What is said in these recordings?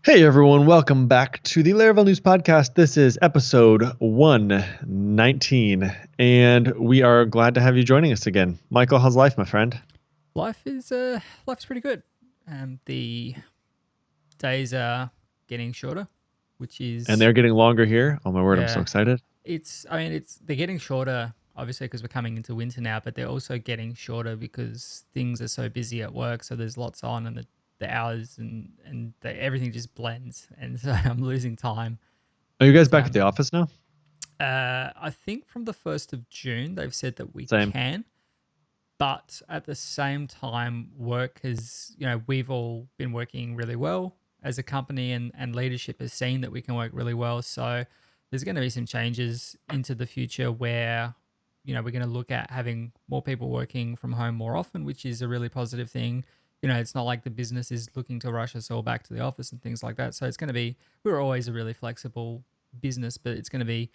Hey everyone, welcome back to the Laravel News Podcast. This is episode 119, and we are glad to have you joining us again. Michael, how's life, my friend? Life's pretty good. The days are getting shorter, which And is they're getting longer here. Oh my word, I'm so yeah. excited. It's they're getting shorter obviously because we're coming into winter now, but they're also getting shorter because things are so busy at work. So there's lots on, and the hours everything just blends, and so I'm losing time. Are you guys But back at the office now? I think from the 1st of June they've said that we Same. can. But at the same time, work has, we've all been working really well as a company, and leadership has seen that we can work really well. So there's going to be some changes into the future where, we're going to look at having more people working from home more often, which is a really positive thing. It's not like the business is looking to rush us all back to the office and things like that. So it's going to be, we're always a really flexible business, but it's going to be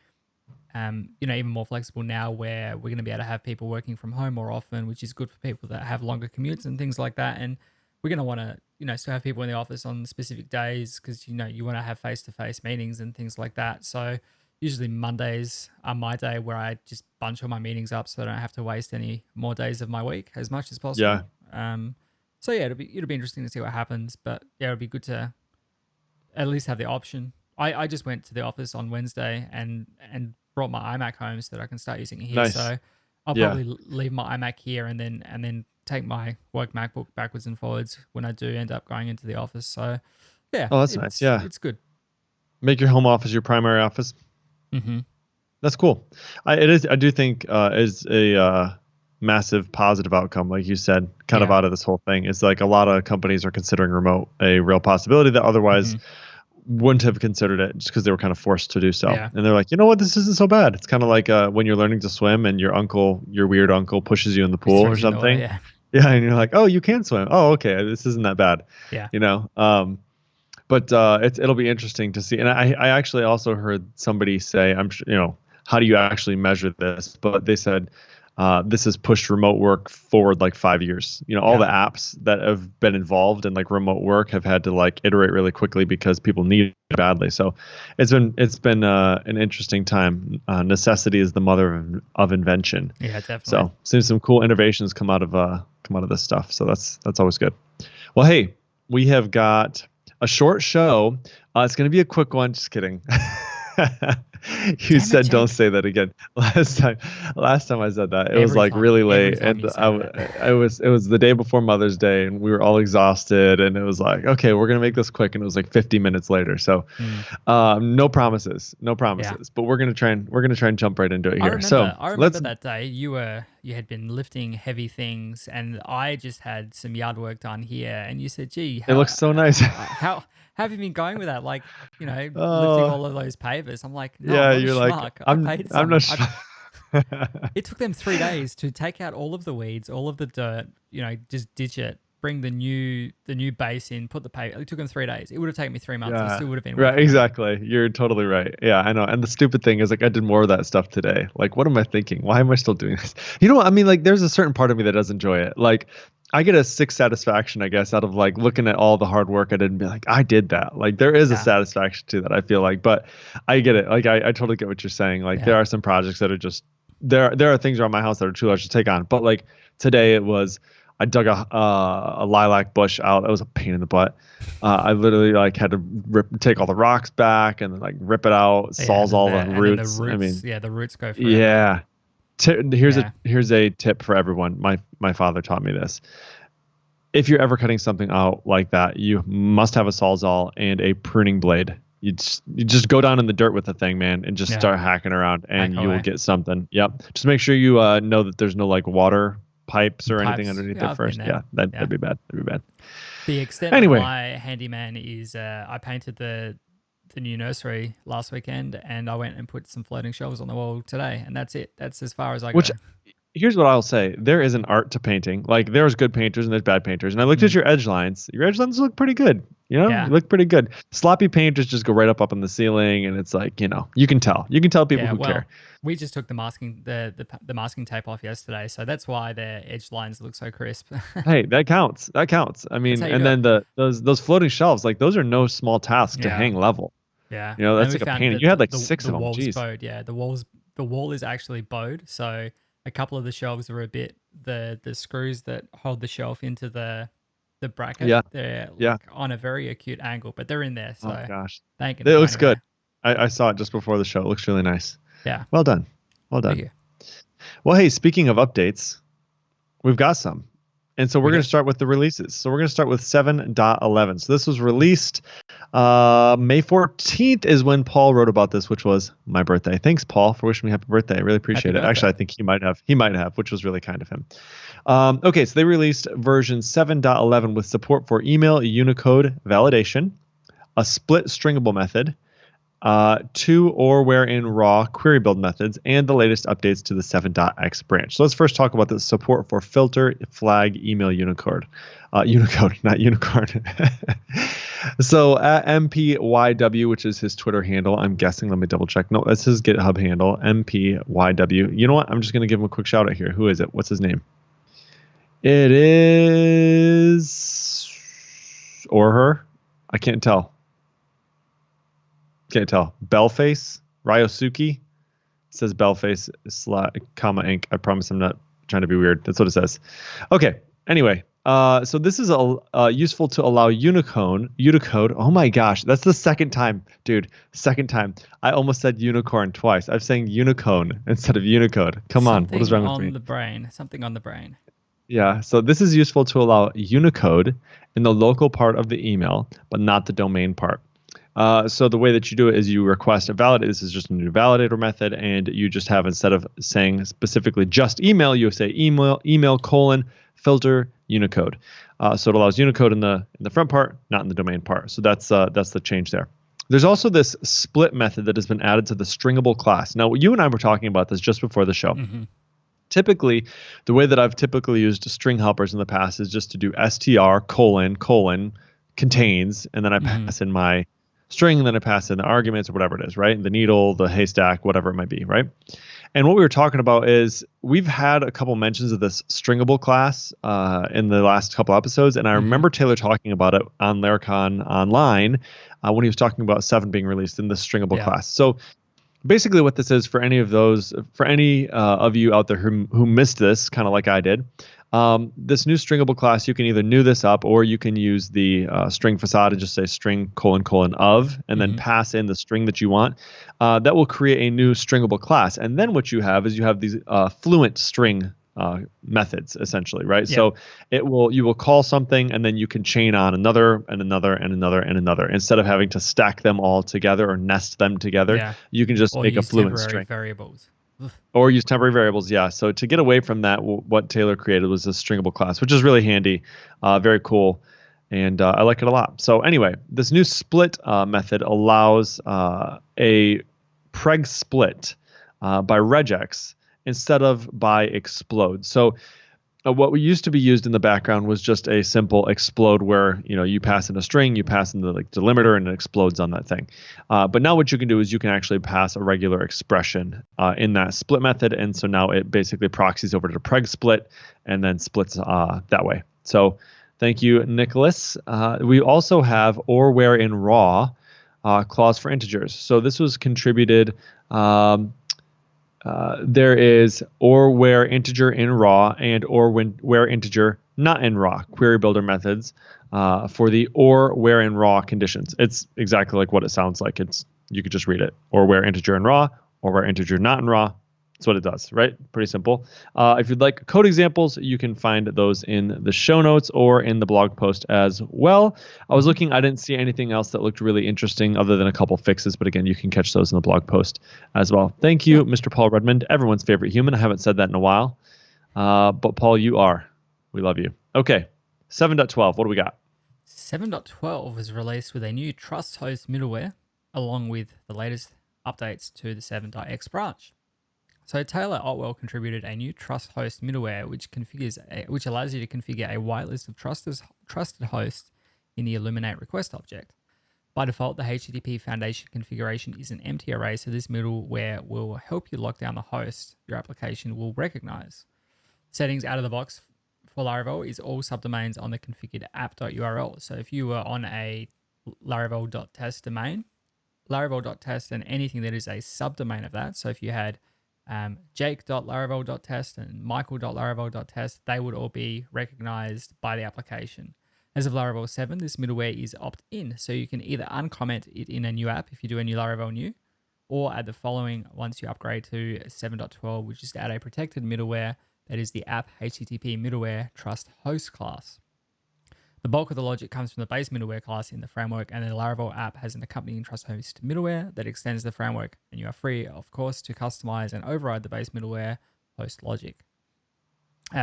even more flexible now where we're going to be able to have people working from home more often, which is good for people that have longer commutes and things like that. And we're going to want to, still have people in the office on specific days because, you want to have face-to-face meetings and things like that. So usually Mondays are my day where I just bunch all my meetings up so I don't have to waste any more days of my week as much as Yeah. possible. So yeah, it'll be interesting to see what happens, but yeah, it'll be good to at least have the option. I just went to the office on Wednesday and brought my iMac home so that I can start using it here. Nice. So I'll Yeah. probably leave my iMac here and then take my work MacBook backwards and forwards when I do end up going into the office. So yeah, Oh, that's nice. it's Yeah. it's good. Make your home office your primary office. Mm-hmm. That's cool. It is. I do think is a massive positive outcome, like you said, kind of Yeah. out of this whole thing. It's like a lot of companies are considering remote a real possibility that otherwise Mm-hmm. wouldn't have considered it just because they were kind of forced to do so. Yeah. And they're like, you know what, this isn't so bad. It's kind of like when you're learning to swim and your weird uncle pushes you in the It pool or throws you in the water. something. Yeah. Yeah, and you're like, oh, you can swim. Oh, okay, this isn't that bad. Yeah. You know. But it'll be interesting to see. And I actually also heard somebody say, I'm sure, how do you actually measure this? But they said this has pushed remote work forward like 5 years. All Yeah. the apps that have been involved in like remote work have had to like iterate really quickly because people need it badly. So it's been an interesting time. Necessity is the mother of invention. Yeah. Definitely. So seeing some cool innovations come out of this stuff. So that's always good. Well, hey, we have got a short show. It's going to be a quick one. Just kidding. You said don't say that again. Last time I said that, it was like really late, and it was the day before Mother's Day, and we were all exhausted, and it was like, okay, we're gonna make this quick, and it was like 50 minutes later. So, no promises, but we're gonna try and jump right into it here. I remember that day you had been lifting heavy things, and I just had some yard work done here, and you said, "Gee, it looks so nice." how have you been going with that? Like, lifting all of those pavers." I'm like, "No, yeah, I'm not you're a like, schmuck. I I'm paid I'm not someone." sure. It took them 3 days to take out all of the weeds, all of the dirt, just ditch it, bring the new base in, put the paver. It took them 3 days. It would have taken me 3 months. I Yeah, still would have been right, working on it. exactly. You're totally right. Yeah, I know. And the stupid thing is, like, I did more of that stuff today. Like, what am I thinking? Why am I still doing this? You know what? I mean, like, there's a certain part of me that does enjoy it. Like, I get a sick satisfaction, I guess, out of like looking at all the hard work I did and be like, I did that. Like, there is a Yeah. satisfaction to that, I feel like. But I get it. Like, I totally get what you're saying. Like, there Yeah. are some projects that are just there are things around my house that are too large to take on. But like today, it was. I dug a lilac bush out. That was a pain in the butt. I literally like had to take all the rocks back and then like rip it out, Yeah, all the roots. the I mean, the roots go forever. yeah. Yeah. Here's a tip for everyone. My father taught me this. If you're ever cutting something out like that, you must have a sawzall and a pruning blade. You just go down in the dirt with the thing, man, and just start hacking around, and you will get something. Yep. Just make sure you know that there's no like water pipes or anything underneath it first. Yeah, that'd be bad. That'd be bad. The extent of my handyman is I painted the new nursery last weekend, and I went and put some floating shelves on the wall today, and that's it. That's as far as I go. Here's what I'll say. There is an art to painting. Like, there's good painters and there's bad painters. And I looked at your edge lines. Your edge lines look pretty good. You Yeah. look pretty good. Sloppy painters just go right up on the ceiling, and it's like, you can tell. You can tell people Yeah. who care. Well, we just took the masking tape off yesterday, so that's why their edge lines look so crisp. Hey, that counts. That counts. I That's mean, how you and do it. then those floating shelves, like those are no small task to Yeah. hang level. Yeah. And That's we like a found painting. that You had like the six the of them. walls Jeez. bowed. Yeah, the wall is actually bowed. So a couple of the shelves are a bit the screws that hold the shelf into the bracket. Yeah. They're Yeah. like on a very acute angle, but they're in there, Oh so gosh. they ain't gonna It go looks good. anywhere. I saw it just before the show. It looks really nice. Yeah. Well done. Well Thank done. you. Well, hey, speaking of updates, we've got some. And so we're We going do. to start with the releases. So we're going to start with 7.11. So this was released May 14th is when Paul wrote about this, which was my birthday. Thanks, Paul, for wishing me happy birthday. I really Happy appreciate it. Actually, birthday. I think he might have. He might have, which was really kind of him. Okay, so they released version 7.11 with support for email Unicode validation, a split stringable method, two or where in raw query build methods, and the latest updates to the 7.x branch. So let's first talk about the support for filter flag email Unicode. Unicode, not unicorn. So at MPYW, which is his Twitter handle, I'm guessing, let me double check. No, that's his GitHub handle, MPYW. You know what? I'm just going to give him a quick shout out here. Who is it? What's his name? It is. Or her? I can't tell. Can't tell. Bellface? Ryosuke? It says Bellface, comma Inc. I promise I'm not trying to be weird. That's what it says. Okay. Anyway, so this is useful to allow Unicode. Oh my gosh, that's the second time, dude. Second time. I almost said unicorn twice. I'm saying unicorn instead of Unicode. Come on, what is Something wrong with me? on the brain. Something on the brain. Yeah, so this is useful to allow Unicode in the local part of the email, but not the domain part. So the way that you do it is you request a validate. This is just a new validator method, and you just have, instead of saying specifically just email, you say email filter Unicode. So it allows Unicode in the front part, not in the domain part. So that's the change there. There's also this split method that has been added to the stringable class. Now, you and I were talking about this just before the show. Mm-hmm. Typically, the way that I've typically used string helpers in the past is just to do str : contains, and then I pass in my string, and then I pass in the arguments or whatever it is, right? The needle, the haystack, whatever it might be, right? And what we were talking about is we've had a couple mentions of this stringable class in the last couple episodes, and I remember Taylor talking about it on Laracon Online when he was talking about 7 being released in the stringable class. So basically what this is for any of you out there who missed this, kind of like I did, this new stringable class, you can either new this up, or you can use the string facade and just say string : of, and then pass in the string that you want. That will create a new stringable class. And then what you have is you have these fluent string methods, essentially, right? So you will call something, and then you can chain on another and another and another and another. Instead of having to stack them all together or nest them together, you can just make a fluent string. Variables. Or use temporary variables, yeah. So to get away from that, what Taylor created was a stringable class, which is really handy, very cool, and I like it a lot. So anyway, this new split method allows a preg split by regex instead of by explode. So what we used to be used in the background was just a simple explode, where you pass in a string, you pass in the delimiter, and it explodes on that thing. But now what you can do is you can actually pass a regular expression in that split method, and so now it basically proxies over to preg split and then splits that way. So thank you, Nicholas. We also have or where in raw clause for integers. So this was contributed. There is or where integer in raw and or where integer not in raw query builder methods for the or where in raw conditions. It's exactly like what it sounds like. You could just read it, or where integer in raw or where integer not in raw. That's what it does, right? Pretty simple. If you'd like code examples, you can find those in the show notes or in the blog post as well. I was looking, I didn't see anything else that looked really interesting other than a couple fixes, but again, you can catch those in the blog post as well. Thank you, Mr. Paul Redmond, everyone's favorite human. I haven't said that in a while, but Paul, you are. We love you. Okay, 7.12, what do we got? 7.12 was released with a new trust host middleware, along with the latest updates to the 7.x branch. So Taylor Otwell contributed a new trust host middleware, which allows you to configure a whitelist of trusted hosts in the Illuminate request object. By default, the HTTP Foundation configuration is an empty array, so this middleware will help you lock down the host your application will recognize. Settings out of the box for Laravel is all subdomains on the configured app.url. So if you were on a laravel.test domain, laravel.test and anything that is a subdomain of that, so if you had jake.laravel.test and michael.laravel.test, they would all be recognized by the application. As of Laravel 7, this middleware is opt-in, so you can either uncomment it in a new app if you do a new Laravel new, or add the following once you upgrade to 7.12, which is to add a protected middleware that is the app HTTP middleware trust host class. The bulk of the logic comes from the base middleware class in the framework, and the Laravel app has an accompanying trust host middleware that extends the framework, and you are free, of course, to customize and override the base middleware host logic.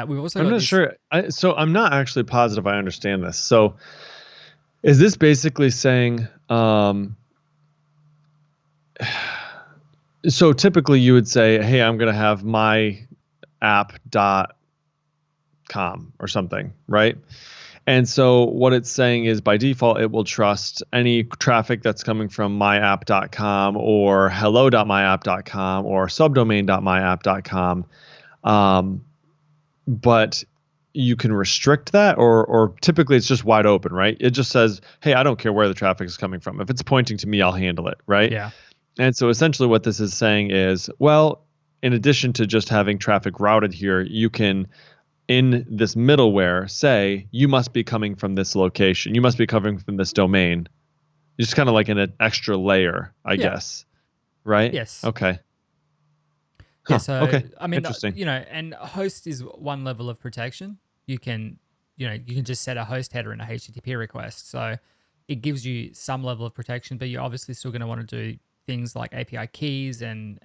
We've also I'm got not this. sure. So I'm not actually positive I understand this. So is this basically saying, so typically you would say, hey, I'm going to have my app.com or something, right? And so what it's saying is by default, it will trust any traffic that's coming from myapp.com or hello.myapp.com or subdomain.myapp.com. But you can restrict that, or typically it's just wide open, right? It just says, hey, I don't care where the traffic is coming from. If it's pointing to me, I'll handle it, right? Yeah. And so essentially what this is saying is, well, in addition to just having traffic routed here, you can, in this middleware, say, you must be coming from this location. You must be coming from this domain. Just kind of like in an extra layer, I guess. Right? Yes. Okay. Yeah, so okay. I mean, Interesting. And host is one level of protection. You can just set a host header in a HTTP request. So it gives you some level of protection, but you're obviously still going to want to do things like API keys and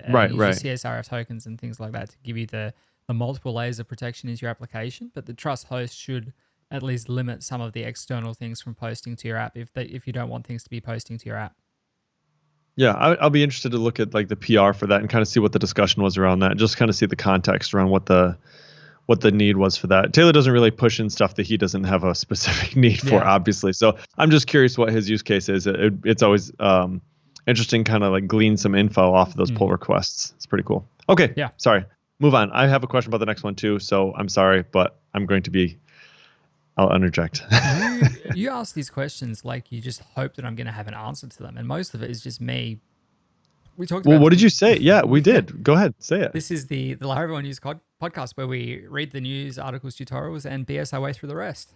Right. use your CSRF tokens and things like that to give you the multiple layers of protection into your application. But the trust host should at least limit some of the external things from posting to your app if you don't want things to be posting to your app. Yeah, I'll be interested to look at like the PR for that and kind of see what the discussion was around that. Just kind of see the context around what the need was for that. Taylor doesn't really push in stuff that he doesn't have a specific need for, obviously. So I'm just curious what his use case is. It's always interesting, kind of like glean some info off of those pull requests. It's pretty cool. Okay. Yeah. Sorry. Move on. I have a question about the next one too. So I'm sorry, but I'm going to be. I'll interject. You ask these questions like you just hope that I'm going to have an answer to them, and most of it is just me. We talked about. Well, what did you say? Yeah, we did. Go ahead, say it. This is the Laravel News podcast where we read the news articles, tutorials, and BS our way through the rest.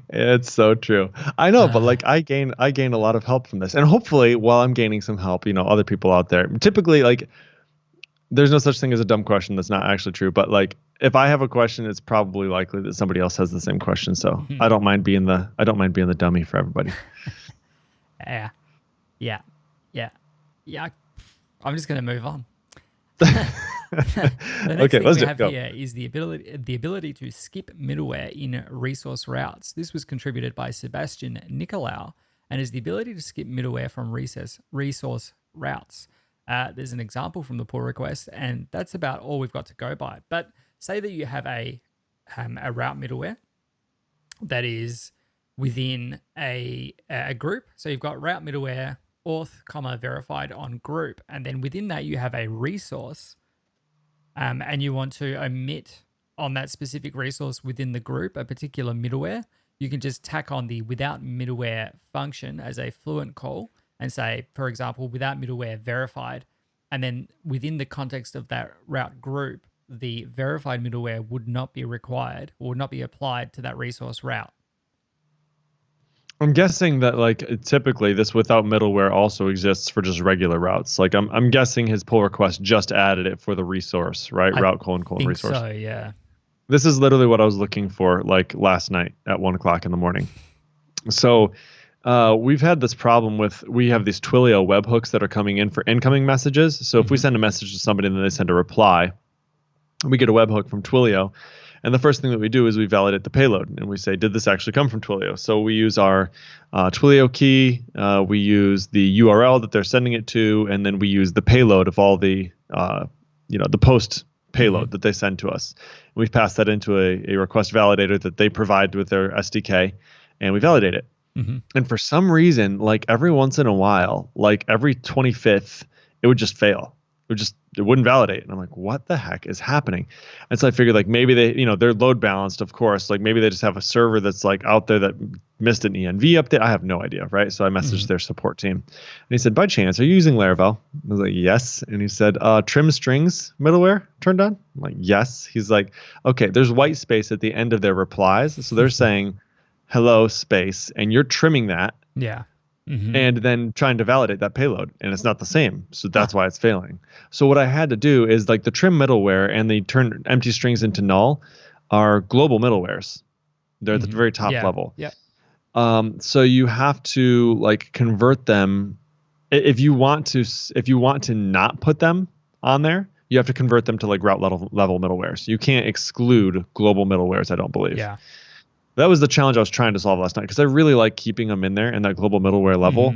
It's so true. I know, but like I gain a lot of help from this, and hopefully, while I'm gaining some help, other people out there. Typically, like, there's no such thing as a dumb question that's not actually true, but like, if I have a question, it's probably likely that somebody else has the same question. So I don't mind being the dummy for everybody. Yeah. I'm just gonna move on. The next thing we have here is the ability to skip middleware in resource routes. This was contributed by Sebastian Nicolau and is the ability to skip middleware from resource routes. There's an example from the pull request, and that's about all we've got to go by. But say that you have a route middleware that is within a group. So you've got route middleware auth, verified on group, and then within that you have a resource, and you want to omit on that specific resource within the group a particular middleware. You can just tack on the without middleware function as a fluent call and say, for example, without middleware verified, and then within the context of that route group, the verified middleware would not be required or would not be applied to that resource route. I'm guessing that like typically this without middleware also exists for just regular routes. Like I'm guessing his pull request just added it for the resource, right? Route : resource. So yeah. This is literally what I was looking for like last night at 1:00 in the morning. So we've had this problem we have these Twilio webhooks that are coming in for incoming messages. So if we send a message to somebody and then they send a reply, we get a webhook from Twilio. And the first thing that we do is we validate the payload and we say, did this actually come from Twilio? So we use our Twilio key, we use the URL that they're sending it to, and then we use the payload of all the, the post payload that they send to us. We pass that into a request validator that they provide with their SDK, and we validate it. Mm-hmm. And for some reason, like every once in a while, like every 25th, it would just fail. It wouldn't validate. And I'm like, what the heck is happening? And so I figured like maybe they're load balanced, of course. Like maybe they just have a server that's like out there that missed an ENV update. I have no idea, right? So I messaged their support team. And he said, by chance, are you using Laravel? I was like, yes. And he said, trim strings middleware turned on? I'm like, yes. He's like, okay, there's white space at the end of their replies. So they're saying hello space, and you're trimming that. Yeah. Mm-hmm. And then trying to validate that payload, and it's not the same, so that's why it's failing. So what I had to do is like the trim middleware and the turn empty strings into null are global middlewares. They're at the very top level. Yeah. So you have to like convert them. If you want to not put them on there, you have to convert them to like route level middlewares. You can't exclude global middlewares, I don't believe. Yeah. That was the challenge I was trying to solve last night, because I really like keeping them in there in that global middleware level,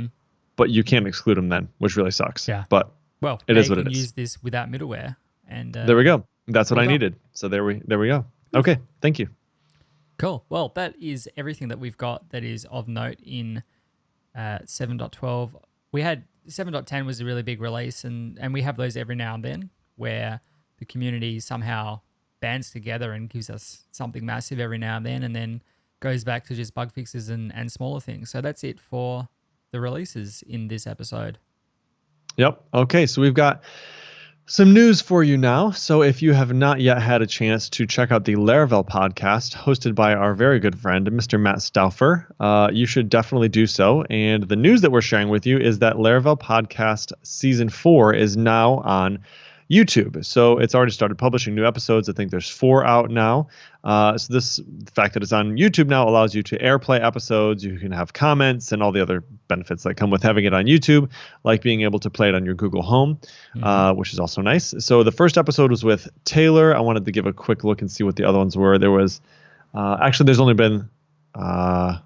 but you can't exclude them then, which really sucks. Yeah. But well, it is what it is. is. Use this without middleware, and there we go. That's what I needed. So there we go. Okay, thank you. Cool. Well, that is everything that we've got that is of note in 7.12. We had 7.10 was a really big release, and we have those every now and then where the community somehow bands together and gives us something massive every now and then goes back to just bug fixes and smaller things. So that's it for the releases in this episode. Yep. Okay, so we've got some news for you now. So if you have not yet had a chance to check out the Laravel podcast hosted by our very good friend, Mr. Matt Stauffer, you should definitely do so. And the news that we're sharing with you is that Laravel podcast season 4 is now on YouTube. So it's already started publishing new episodes. I think there's 4 out now. So the fact that it's on YouTube now allows you to airplay episodes. You can have comments and all the other benefits that come with having it on YouTube, like being able to play it on your Google Home, which is also nice. So the first episode was with Taylor. I wanted to give a quick look and see what the other ones were. There was actually there's only been wow,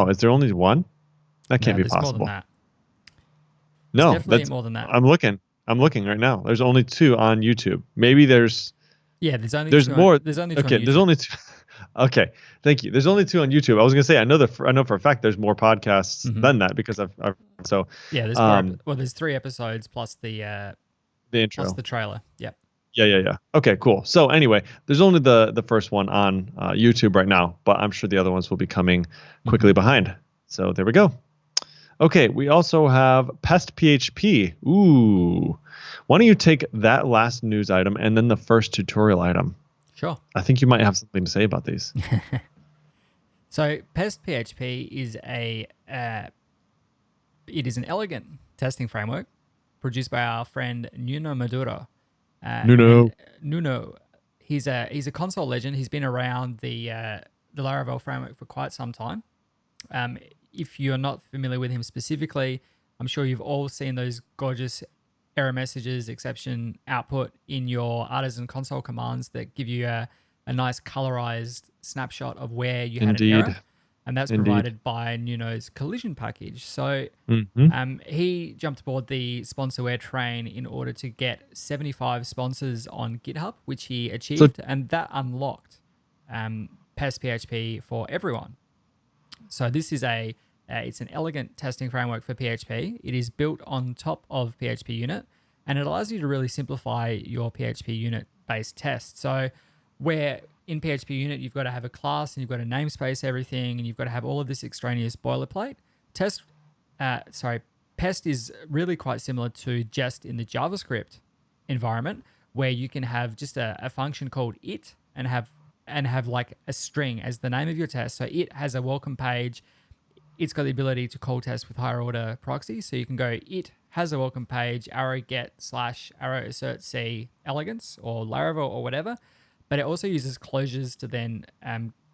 is there only one? That can't be possible. More than that. No, definitely more than that. I'm looking right now. There's only 2 on YouTube. Maybe there's more. There's only 2 okay, there's only 2. Okay, thank you. There's only 2 on YouTube. I was gonna say I know for a fact there's more podcasts than that, because I've so yeah. There's 3 episodes plus the intro plus the trailer. Yep. Yeah. Okay, cool. So anyway, there's only the first one on YouTube right now, but I'm sure the other ones will be coming quickly behind. So there we go. Okay, we also have Pest PHP. Ooh. Why don't you take that last news item and then the first tutorial item? Sure. I think you might have something to say about these. So Pest PHP is it is an elegant testing framework produced by our friend Nuno Maduro. Nuno, he's a console legend. He's been around the Laravel framework for quite some time. If you're not familiar with him specifically, I'm sure you've all seen those gorgeous error messages, exception output in your artisan console commands that give you a nice colorized snapshot of where you had an error. And that's provided by Nuno's collision package. So he jumped aboard the sponsorware train in order to get 75 sponsors on GitHub, which he achieved, and that unlocked Pest PHP for everyone. So this is it's an elegant testing framework for PHP. It is built on top of PHP Unit, and it allows you to really simplify your PHP Unit-based test. So where in PHP Unit, you've got to have a class and you've got to namespace everything, and you've got to have all of this extraneous boilerplate. Pest is really quite similar to Jest in the JavaScript environment, where you can have just a function called it and have like a string as the name of your test. So it has a welcome page. It's got the ability to call test with higher order proxy. So you can go, it has a welcome page, arrow get / arrow assert C elegance or Laravel or whatever. But it also uses closures to then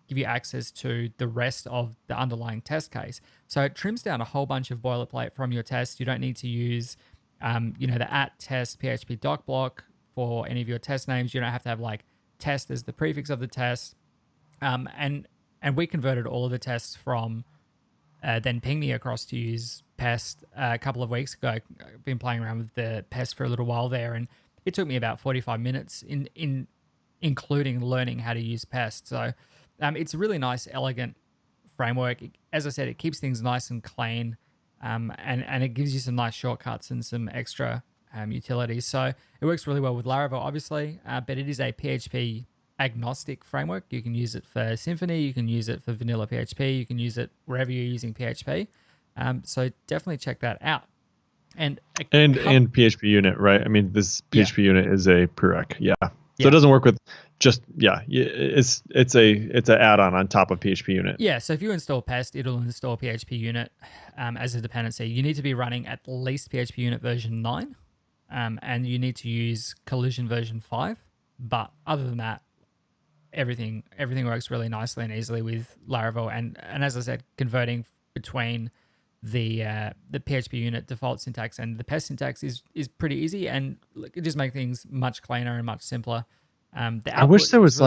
give you access to the rest of the underlying test case. So it trims down a whole bunch of boilerplate from your test. You don't need to use, the @test PHP doc block for any of your test names. You don't have to have like test as the prefix of the test. And we converted all of the tests from then Ping.me across to use Pest a couple of weeks ago. I've been playing around with the Pest for a little while there, and it took me about 45 minutes in including learning how to use Pest. So it's a really nice, elegant framework. As I said, it keeps things nice and clean, and it gives you some nice shortcuts and some extra utilities. So it works really well with Laravel, obviously, but it is a PHP agnostic framework. You can use it for Symfony, you can use it for vanilla PHP, you can use it wherever you're using PHP. So definitely check that out. And PHP unit, right? I mean, this PHP unit is a prereq. Yeah. So Yeah. it doesn't work with just it's an add-on on top of PHP unit. Yeah, so if you install Pest, it'll install PHP unit as a dependency. You need to be running at least PHP unit version 9, and you need to use collision version 5. But other than that, everything works really nicely and easily with Laravel. And as I said, converting between the PHP unit default syntax and the Pest syntax is pretty easy, and it just makes things much cleaner and much simpler. I wish there was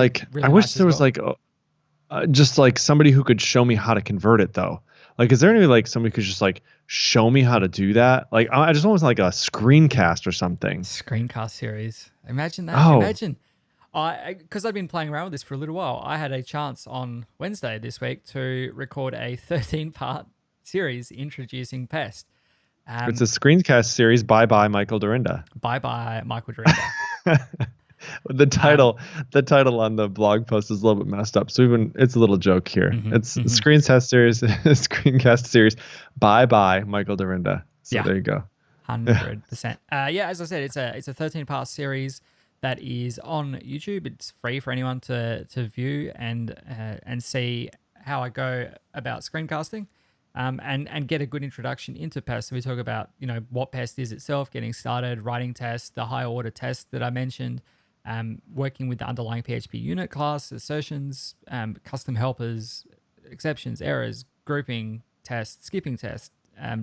just like somebody who could show me how to convert it though. Like, is there any like somebody could just like show me how to do that? Like, I just want like a screencast or something. Screencast series. Imagine that. Oh. Imagine. Because I've been playing around with this for a little while, I had a chance on Wednesday this week to record a 13-part series introducing Pest. It's a screencast series. Bye Michael Dorinda. Bye Michael Dorinda. The title on the blog post is a little bit messed up. So even it's a little joke here. It's screencast series. Bye Michael Dorinda. So there you go. 100%. Yeah, as I said, it's a 13-part series that is on YouTube. It's free for anyone to view and see how I go about screencasting, and get a good introduction into Pest. So we talk about what Pest is itself, getting started, writing tests, the higher order tests that I mentioned, working with the underlying PHP unit class, assertions, custom helpers, exceptions, errors, grouping tests, skipping tests,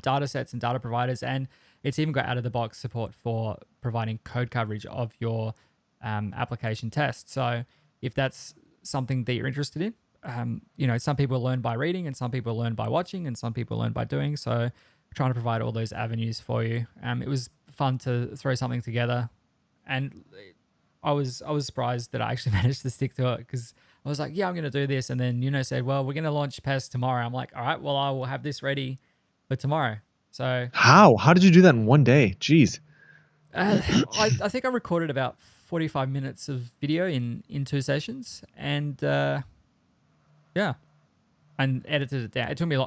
data sets and data providers, and it's even got out-of-the-box support for providing code coverage of your application test. So if that's something that you're interested in, some people learn by reading and some people learn by watching and some people learn by doing. So trying to provide all those avenues for you. It was fun to throw something together, and I was surprised that I actually managed to stick to it, because I was like, yeah, I'm going to do this. And then, said, well, we're going to launch Pest tomorrow. I'm like, all right, well, I will have this ready for tomorrow. So how did you do that in one day? Jeez. I think I recorded about 45 minutes of video in 2 sessions, and and edited it down. It took me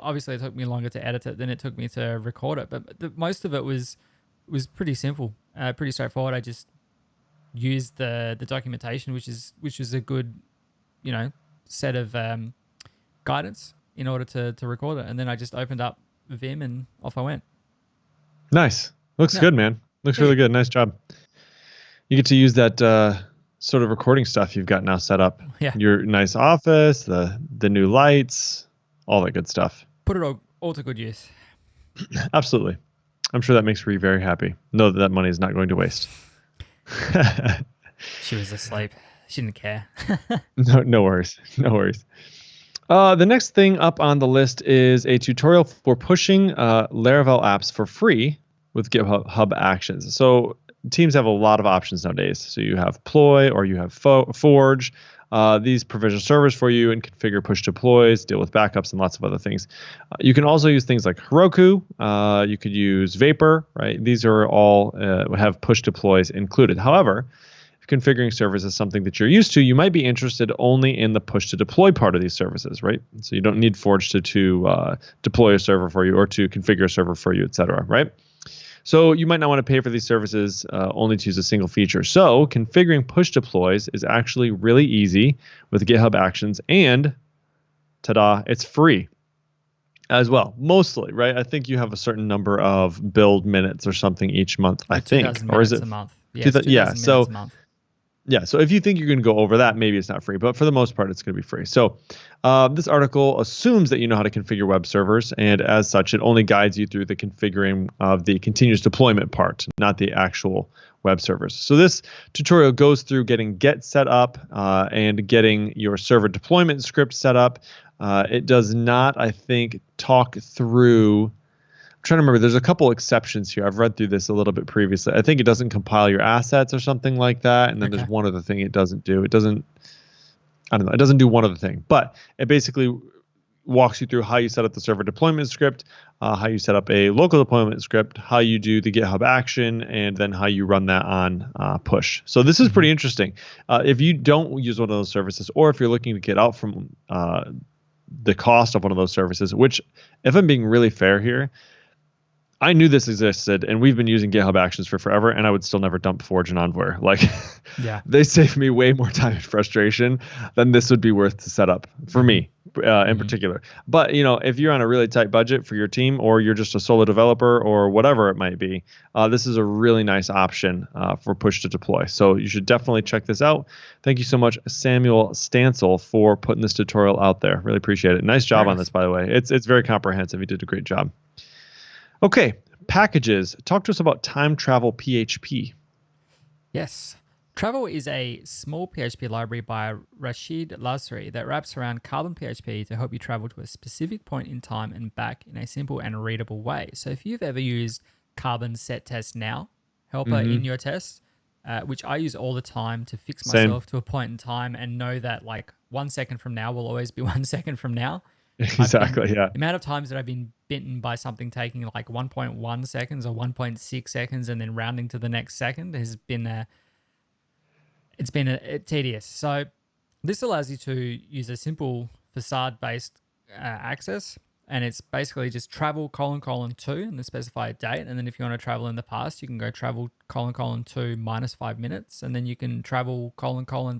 longer to edit it than it took me to record it, but most of it was pretty simple, pretty straightforward. I just used the documentation, which is a good set of guidance in order to record it, and then I just opened up Vim and off I went. Nice. Looks good, man. Looks really good. Nice job. You get to use that sort of recording stuff you've got now set up. Yeah. Your nice office, the new lights, all that good stuff. Put it all to good use. Absolutely. I'm sure that makes Ree very happy. Know that money is not going to waste. She was asleep. She didn't care. No worries. No worries. The next thing up on the list is a tutorial for pushing Laravel apps for free with GitHub Actions. So teams have a lot of options nowadays. So you have Ploy or you have Forge. These provision servers for you and configure push deploys, deal with backups, and lots of other things. You can also use things like Heroku. You could use Vapor, right? These are all have push deploys included. However, if configuring servers is something that you're used to, you might be interested only in the push to deploy part of these services, right? So you don't need Forge to deploy a server for you or to configure a server for you, et cetera, right? So you might not want to pay for these services only to use a single feature. So configuring push deploys is actually really easy with GitHub Actions, and ta-da, it's free as well, mostly, right? I think you have a certain number of build minutes or something each month, I think. Or is it a month? So if you think you're going to go over that, maybe it's not free, but for the most part, it's going to be free. So this article assumes that you know how to configure web servers, and as such, it only guides you through the configuring of the continuous deployment part, not the actual web servers. So this tutorial goes through getting Get set up and getting your server deployment script set up. It does not, I think, talk through trying to remember. There's a couple exceptions here. I've read through this a little bit previously. I think it doesn't compile your assets or something like that. And then there's Okay. one other thing it doesn't do. It doesn't, I don't know. It doesn't do one other thing, but it basically walks you through how you set up the server deployment script, how you set up a local deployment script, how you do the GitHub action, and then how you run that on push. So this is pretty interesting. If you don't use one of those services, or if you're looking to get out from the cost of one of those services, which, if I'm being really fair here, I knew this existed, and we've been using GitHub Actions for forever, and I would still never dump Forge and Envoy. Like, Yeah. they save me way more time and frustration than this would be worth to set up for me in particular. But, if you're on a really tight budget for your team, or you're just a solo developer or whatever it might be, this is a really nice option for push to deploy. So you should definitely check this out. Thank you so much, Samuel Stansel, for putting this tutorial out there. Really appreciate it. Nice job on this, by the way. It's very comprehensive. You did a great job. Okay, packages. Talk to us about time travel PHP. Yes. Travel is a small PHP library by Rashid Lasri that wraps around Carbon PHP to help you travel to a specific point in time and back in a simple and readable way. So if you've ever used Carbon set test now helper in your test, which I use all the time to fix myself to a point in time and know that like 1 second from now will always be 1 second from now. Exactly, yeah. The amount of times that I've been bitten by something taking like 1.1 seconds or 1.6 seconds and then rounding to the next second has been tedious. So this allows you to use a simple facade-based access, and it's basically just travel : :2 and then specify a date. And then if you want to travel in the past, you can go travel : :2 minus 5 minutes, and then you can travel :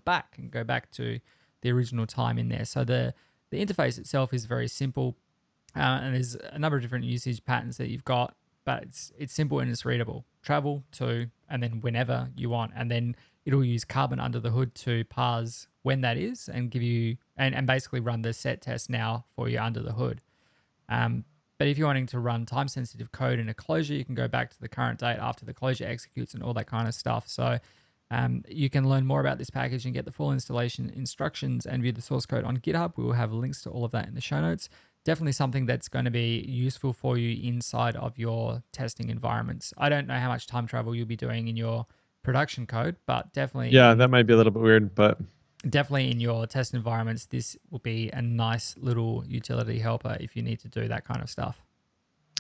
back and go back to the original time in there. So the interface itself is very simple, and there's a number of different usage patterns that you've got, but it's simple and it's readable. Travel to, and then whenever you want, and then it'll use Carbon under the hood to parse when that is and give you and basically run the set test now for you under the hood. But if you're wanting to run time-sensitive code in a closure, you can go back to the current date after the closure executes and all that kind of stuff. So you can learn more about this package and get the full installation instructions and view the source code on GitHub. We will have links to all of that in the show notes. Definitely something that's going to be useful for you inside of your testing environments. I don't know how much time travel you'll be doing in your production code, but definitely... Yeah, that might be a little bit weird, but... Definitely in your test environments, this will be a nice little utility helper if you need to do that kind of stuff.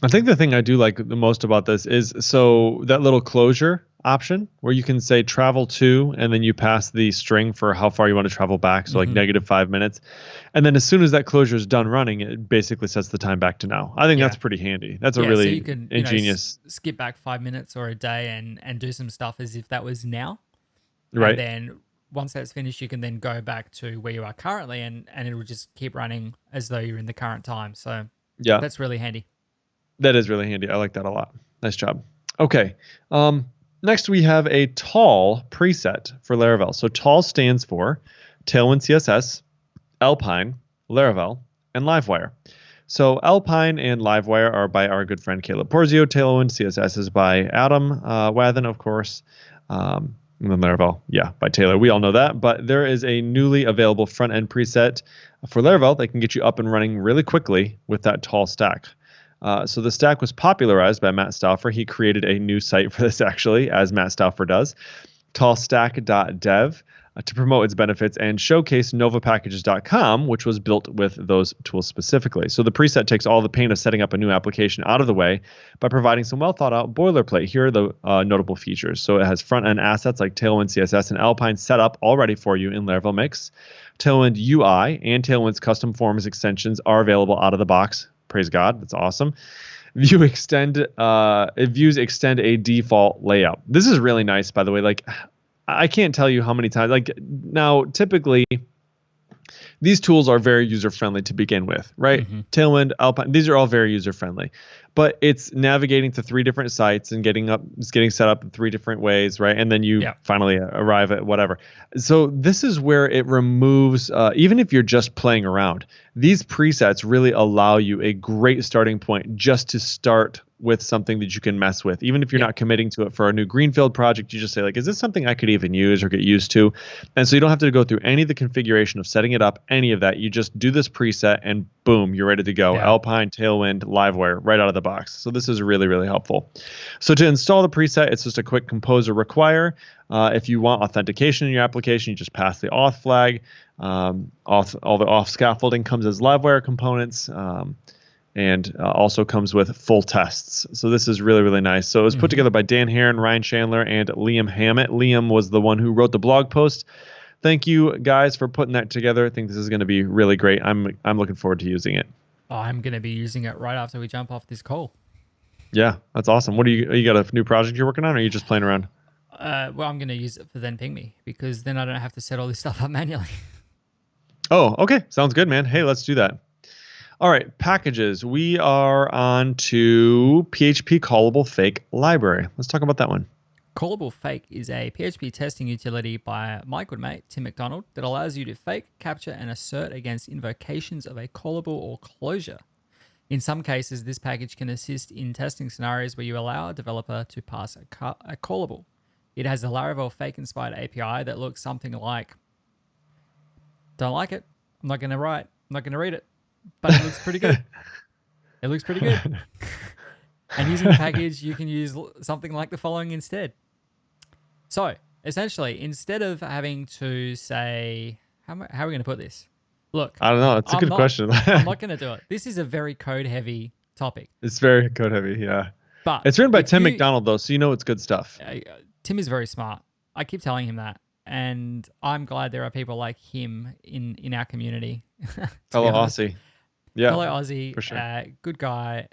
I think the thing I do like the most about this is that little closure option where you can say travel to, and then you pass the string for how far you want to travel back. So like -5 minutes. And then as soon as that closure is done running, it basically sets the time back to now. I think that's pretty handy. That's a really so you can, ingenious... skip back 5 minutes or a day and do some stuff as if that was now. Right. And then once that's finished, you can then go back to where you are currently and it will just keep running as though you're in the current time. So yeah, that's really handy. That is really handy. I like that a lot. Nice job. Okay. Next, we have a tall preset for Laravel. So tall stands for Tailwind CSS, Alpine, Laravel, and Livewire. So Alpine and Livewire are by our good friend Caleb Porzio. Tailwind CSS is by Adam Wathen, of course. And then Laravel, by Taylor. We all know that. But there is a newly available front-end preset for Laravel that can get you up and running really quickly with that tall stack. So the stack was popularized by Matt Stauffer. He created a new site for this, actually, as Matt Stauffer does, tallstack.dev, to promote its benefits and showcase novapackages.com, which was built with those tools specifically. So the preset takes all the pain of setting up a new application out of the way by providing some well-thought-out boilerplate. Here are the notable features. So it has front-end assets like Tailwind CSS and Alpine set up already for you in Laravel Mix. Tailwind UI and Tailwind's custom forms extensions are available out of the box. Praise God, that's awesome. Views extend a default layout. This is really nice, by the way. Like, I can't tell you how many times. Like, now, typically, these tools are very user-friendly to begin with, right? Mm-hmm. Tailwind, Alpine, these are all very user-friendly. But it's navigating to 3 different sites and getting set up in 3 different ways, right? And then you finally arrive at whatever. So this is where it removes, even if you're just playing around, these presets really allow you a great starting point just to start with something that you can mess with. Even if you're not committing to it for a new greenfield project, you just say, like, is this something I could even use or get used to? And so you don't have to go through any of the configuration of setting it up, any of that. You just do this preset and boom, you're ready to go. Alpine, Tailwind, Livewire, right out of the box. So this is really, really helpful. So to install the preset, it's just a quick compose or require. If you want authentication in your application, you just pass the auth flag. All the auth scaffolding comes as Livewire components. And also comes with full tests. So this is really, really nice. So it was put together by Dan Heron, Ryan Chandler, and Liam Hammett. Liam was the one who wrote the blog post. Thank you guys for putting that together. I think this is going to be really great. I'm looking forward to using it. I'm going to be using it right after we jump off this call. Yeah, that's awesome. What do you got a new project you're working on, or are you just playing around? Well, I'm going to use it for then ping me, because then I don't have to set all this stuff up manually. Oh, okay. Sounds good, man. Hey, let's do that. All right, packages. We are on to PHP callable fake library. Let's talk about that one. Callable fake is a PHP testing utility by my good mate, Tim McDonald, that allows you to fake, capture, and assert against invocations of a callable or closure. In some cases, this package can assist in testing scenarios where you allow a developer to pass a callable. It has a Laravel fake-inspired API that looks something like, don't like it, I'm not going to write, I'm not going to read it, but it looks pretty good. It looks pretty good. And using the package, you can use something like the following instead. So, essentially, instead of having to say, how are we going to put this? Look, I don't know. It's a good question. I'm not going to do it. This is a very code-heavy topic. It's very code-heavy, yeah. But it's written by Tim McDonald, though, so you know it's good stuff. Tim is very smart. I keep telling him that. And I'm glad there are people like him in our community. Hello, Aussie. Yeah. Hello, Aussie. For sure. Good guy.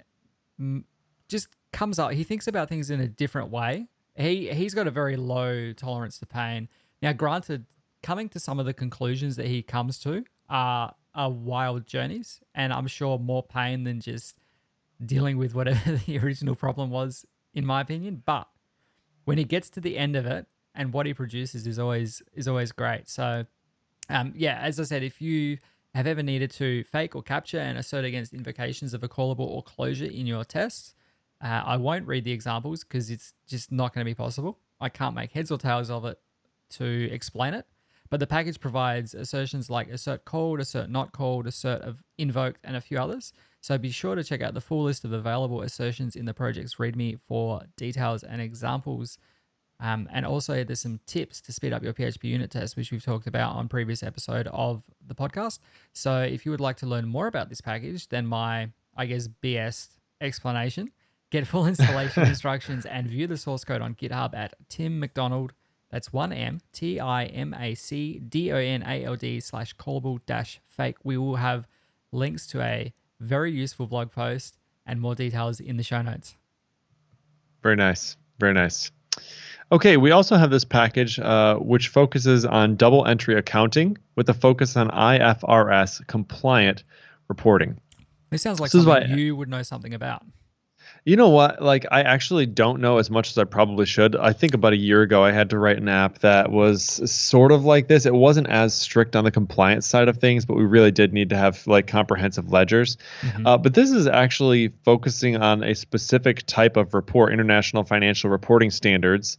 Just comes up. He thinks about things in a different way. He's got a very low tolerance to pain. Now, granted, coming to some of the conclusions that he comes to are wild journeys, and I'm sure more pain than just dealing with whatever the original problem was, in my opinion. But when he gets to the end of it, and what he produces is always great. So, yeah, as I said, if you have ever needed to fake or capture and assert against invocations of a callable or closure in your tests, I won't read the examples because it's just not going to be possible. I can't make heads or tails of it to explain it. But the package provides assertions like assert called, assert not called, assert of invoked, and a few others. So be sure to check out the full list of available assertions in the project's README for details and examples. And also there's some tips to speed up your PHP unit test, which we've talked about on previous episode of the podcast. So if you would like to learn more about this package than my, I guess, BS explanation, get full installation instructions and view the source code on GitHub at Tim McDonald. That's 1M, TIMACDONALD/callable-fake. We will have links to a very useful blog post and more details in the show notes. Very nice. Very nice. Okay, we also have this package which focuses on double entry accounting with a focus on IFRS compliant reporting. This sounds like something you would know something about. You know what? Like, I actually don't know as much as I probably should. I think about a year ago, I had to write an app that was sort of like this. It wasn't as strict on the compliance side of things, but we really did need to have like comprehensive ledgers. But this is actually focusing on a specific type of report, international financial reporting standards,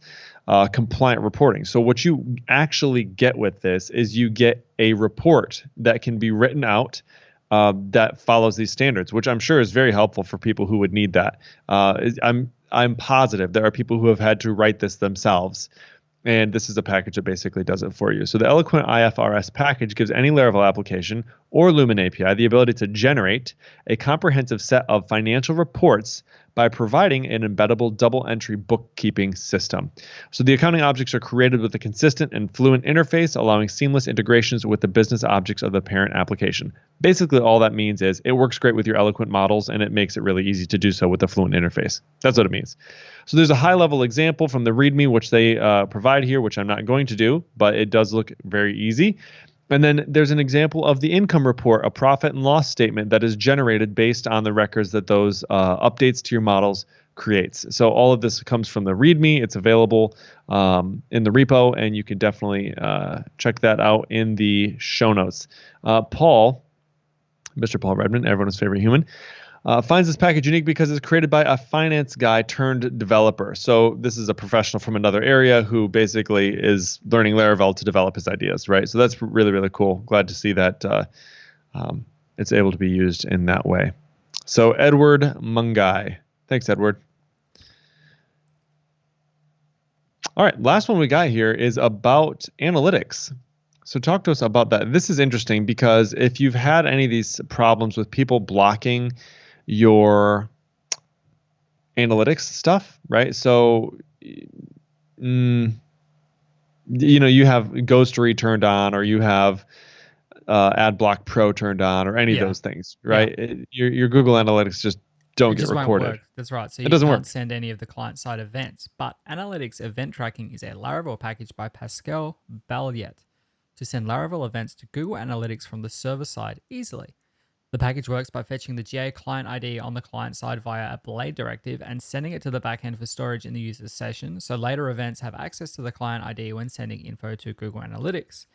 compliant reporting. So what you actually get with this is you get a report that can be written out that follows these standards, which I'm sure is very helpful for people who would need that. I'm positive there are people who have had to write this themselves, and this is a package that basically does it for you. So the Eloquent IFRS package gives any Laravel application or Lumen API the ability to generate a comprehensive set of financial reports by providing an embeddable double entry bookkeeping system. So the accounting objects are created with a consistent and fluent interface, allowing seamless integrations with the business objects of the parent application. Basically, all that means is it works great with your Eloquent models, and it makes it really easy to do so with a fluent interface. That's what it means. So there's a high-level example from the README, which they provide here, which I'm not going to do, but it does look very easy. And then there's an example of the income report, a profit and loss statement that is generated based on the records that those updates to your models creates. So all of this comes from the README. It's available in the repo, and you can definitely check that out in the show notes. Paul, Mr. Paul Redmond, everyone's favorite human, finds this package unique because it's created by a finance guy turned developer. So this is a professional from another area who basically is learning Laravel to develop his ideas, right? So that's really, really cool. Glad to see that it's able to be used in that way. So Edward Mungai, Thanks, Edward. All right, last one we got here is about analytics. So talk to us about that. This is interesting because if you've had any of these problems with people blocking your analytics stuff, right? So, you have Ghostery turned on, or you have AdBlock Pro turned on, or any of those things, right? Your Google Analytics just don't get recorded. Won't work. That's right. So it doesn't can't work. send any of the client-side events. But Analytics Event Tracking is a Laravel package by Pascal Balliet to send Laravel events to Google Analytics from the server side easily. The package works by fetching the GA client ID on the client side via a blade directive and sending it to the backend for storage in the user's session, so later events have access to the client ID when sending info to Google Analytics.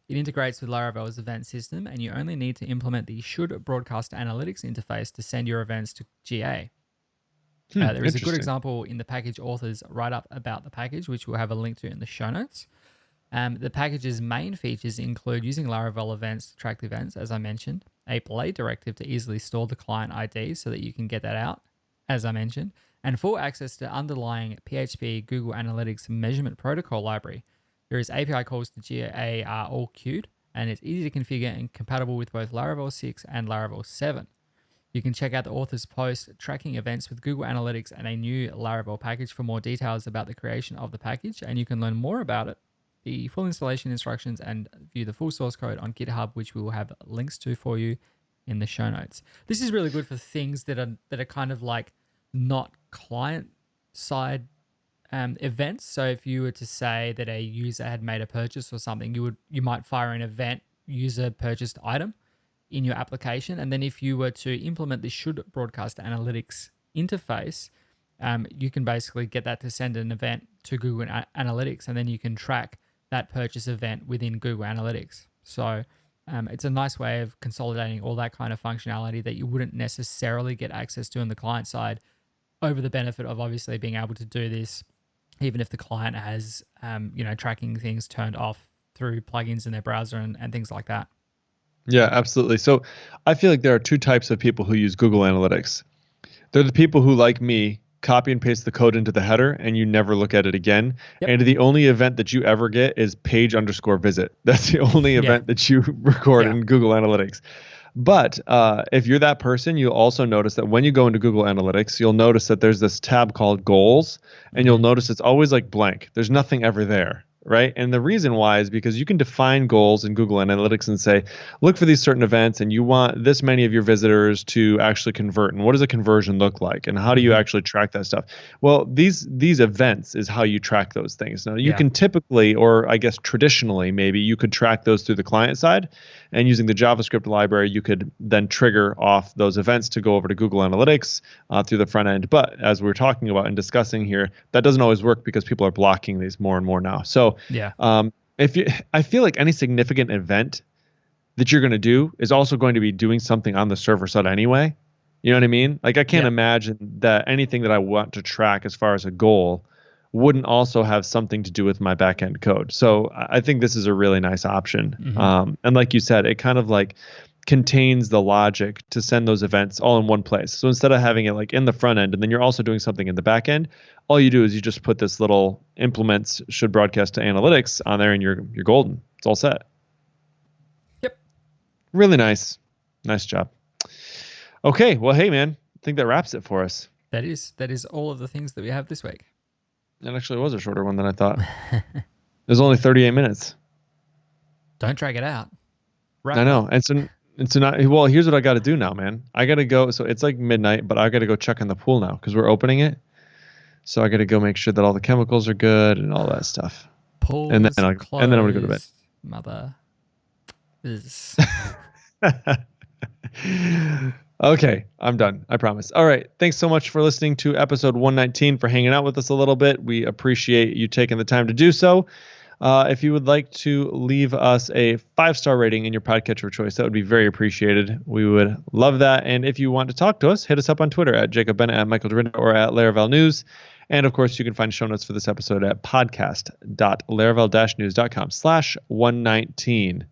It integrates with Laravel's event system, and you only need to implement the should broadcast analytics interface to send your events to GA. There is a good example in the package author's write-up about the package, which we'll have a link to in the show notes. The package's main features include using Laravel events to track the events, as I mentioned, a blade directive to easily store the client ID so that you can get that out, as I mentioned, and full access to underlying PHP Google Analytics measurement protocol library. There is API calls to GA are all queued, and it's easy to configure and compatible with both Laravel 6 and Laravel 7. You can check out the author's post tracking events with Google Analytics and a new Laravel package for more details about the creation of the package, and you can learn more about it, the full installation instructions, and view the full source code on GitHub, which we will have links to for you in the show notes. This is really good for things that are kind of like not client side events. So if you were to say that a user had made a purchase or something, you might fire an event user purchased item in your application, and then if you were to implement the should broadcast analytics interface, you can basically get that to send an event to Google Analytics, and then you can track that purchase event within Google Analytics. So it's a nice way of consolidating all that kind of functionality that you wouldn't necessarily get access to on the client side, over the benefit of obviously being able to do this even if the client has tracking things turned off through plugins in their browser and things like that. Yeah, absolutely. So I feel like there are two types of people who use Google Analytics. They're the people who, like me, copy and paste the code into the header and you never look at it again. Yep. And the only event that you ever get is page_visit. That's the only event that you record in Google Analytics. But if you're that person, you'll also notice that when you go into Google Analytics, you'll notice that there's this tab called Goals, and you'll notice it's always like blank. There's nothing ever there. Right. And the reason why is because you can define goals in Google Analytics and say, look for these certain events and you want this many of your visitors to actually convert. And what does a conversion look like? And how do you actually track that stuff? Well, these events is how you track those things. Now, you can typically, or I guess traditionally, maybe you could track those through the client side. And using the JavaScript library, you could then trigger off those events to go over to Google Analytics through the front end. But as we're talking about and discussing here, that doesn't always work because people are blocking these more and more now. So I feel like any significant event that you're going to do is also going to be doing something on the server side anyway. You know what I mean? Like I can't imagine that anything that I want to track as far as a goal wouldn't also have something to do with my backend code. So I think this is a really nice option. And like you said, it kind of like contains the logic to send those events all in one place. So instead of having it like in the front end and then you're also doing something in the back end, all you do is you just put this little implements should broadcast to analytics on there and you're golden. It's all set. Yep. Really nice. Nice job. Okay. Well, hey man, I think that wraps it for us. That is all of the things that we have this week. It actually was a shorter one than I thought. It was only 38 minutes. Don't drag it out. I know. And so not, well, here's what I got to do now, man. I got to go. So it's like midnight, but I got to go check on the pool now because we're opening it. So I got to go make sure that all the chemicals are good and all that stuff. Pool and then I'm going to go to bed. Mother is. Okay, I'm done. I promise. All right. Thanks so much for listening to episode 119, for hanging out with us a little bit. We appreciate you taking the time to do so. If you would like to leave us a 5-star rating in your podcatcher of choice, that would be very appreciated. We would love that. And if you want to talk to us, hit us up on Twitter at Jacob Bennett, at Michael Dorinda, or at Laravel News. And of course, you can find show notes for this episode at podcast.laravel-news.com/119.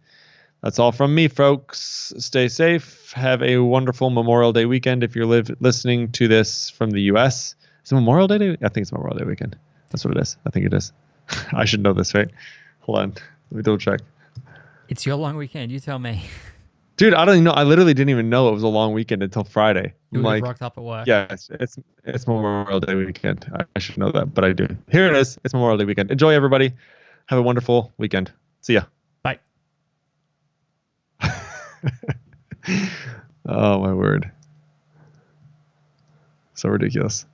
That's all from me, folks. Stay safe. Have a wonderful Memorial Day weekend. If you're listening to this from the U.S., is it Memorial Day? I think it's Memorial Day weekend. That's what it is. I think it is. I should know this, right? Hold on. Let me double check. It's your long weekend. You tell me. Dude, I don't even know. I literally didn't even know it was a long weekend until Friday. You would have rocked up at work. Yeah, it's Memorial Day weekend. I should know that, but I do. Here it is. It's Memorial Day weekend. Enjoy, everybody. Have a wonderful weekend. See ya. Bye. Oh, my word. So ridiculous.